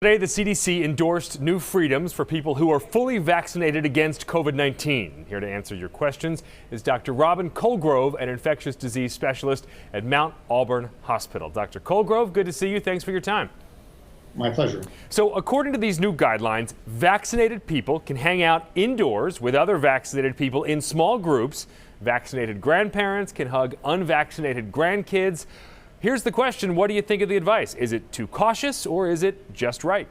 Today, the CDC endorsed new freedoms for people who are fully vaccinated against COVID-19. Here to answer your questions is Dr. Robin Colgrove, an infectious disease specialist at Mount Auburn Hospital. Dr. Colgrove, good to see you. Thanks for your time. My pleasure. So, according to these new guidelines, vaccinated people can hang out indoors with other vaccinated people in small groups. Vaccinated grandparents can hug unvaccinated grandkids. Here's the question. What do you think of the advice? Is it too cautious or is it just right?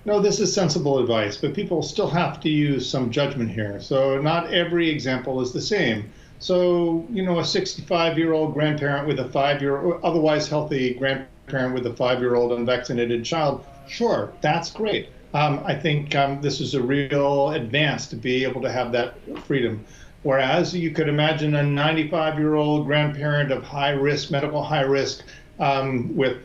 No, this is sensible advice, but people still have to use some judgment here. So not every example is the same. So, a 65-year-old grandparent with a 5-year-old, otherwise healthy grandparent with a 5-year-old unvaccinated child, sure, that's great. I think this is a real advance to be able to have that freedom. Whereas you could imagine a 95-year-old grandparent of high risk, medical high risk, with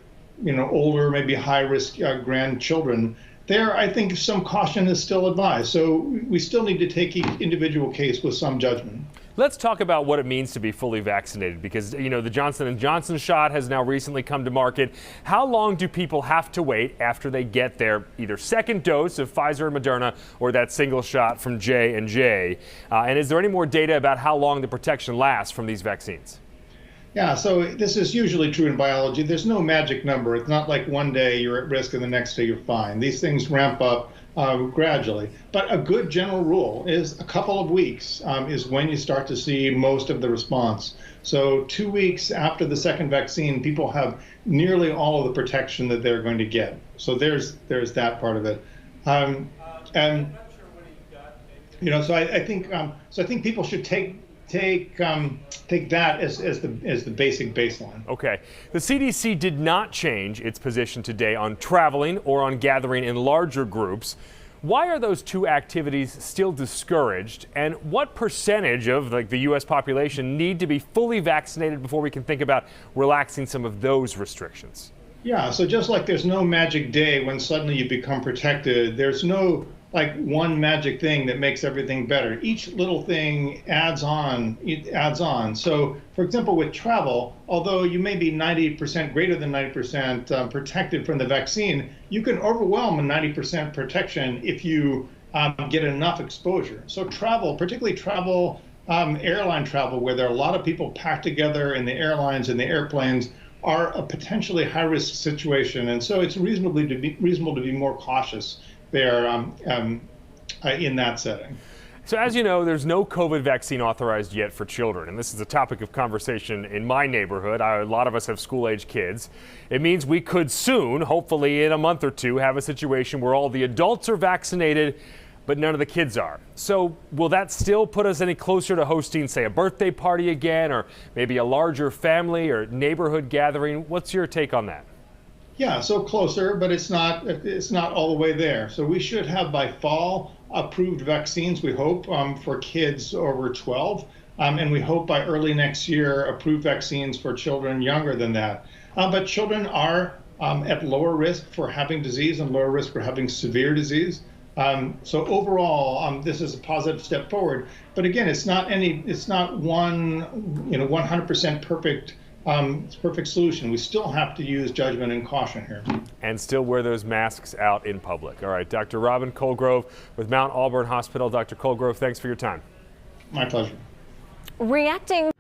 older, maybe high risk grandchildren. There, I think some caution is still advised. So we still need to take each individual case with some judgment. Let's talk about what it means to be fully vaccinated, because the Johnson & Johnson shot has now recently come to market. How long do people have to wait after they get their either second dose of Pfizer and Moderna or that single shot from J&J? And is there any more data about how long the protection lasts from these vaccines? Yeah, so this is usually true in biology. There's no magic number. It's not like one day you're at risk and the next day you're fine. These things ramp up gradually. But a good general rule is a couple of weeks is when you start to see most of the response. So 2 weeks after the second vaccine, people have nearly all of the protection that they're going to get. So there's that part of it. So I think people should take that as the basic baseline. Okay. The CDC did not change its position today on traveling or on gathering in larger groups. Why are those two activities still discouraged? And what percentage of the U.S. population need to be fully vaccinated before we can think about relaxing some of those restrictions? Yeah, so just like there's no magic day when suddenly you become protected, there's no one magic thing that makes everything better. Each little thing adds on. So, for example, with travel, although you may be 90% greater than 90% protected from the vaccine, you can overwhelm a 90% protection if you get enough exposure. So travel, particularly travel, airline travel, where there are a lot of people packed together in the airlines and the airplanes, are a potentially high-risk situation. And so it's reasonable to be more cautious there in that setting. So as you know, there's no COVID vaccine authorized yet for children, and this is a topic of conversation in my neighborhood. A lot of us have school-age kids. It means we could soon, hopefully in a month or two, have a situation where all the adults are vaccinated, but none of the kids are. So will that still put us any closer to hosting, say, a birthday party again, or maybe a larger family or neighborhood gathering? What's your take on that? Yeah, so closer, but it's not all the way there. So we should have by fall approved vaccines, we hope, for kids over 12. And we hope by early next year approved vaccines for children younger than that. But children are at lower risk for having disease and lower risk for having severe disease. So overall, this is a positive step forward. But again, it's not one 100% perfect solution. We still have to use judgment and caution here. And still wear those masks out in public. All right, Dr. Robin Colgrove with Mount Auburn Hospital. Dr. Colgrove, thanks for your time. My pleasure. Reacting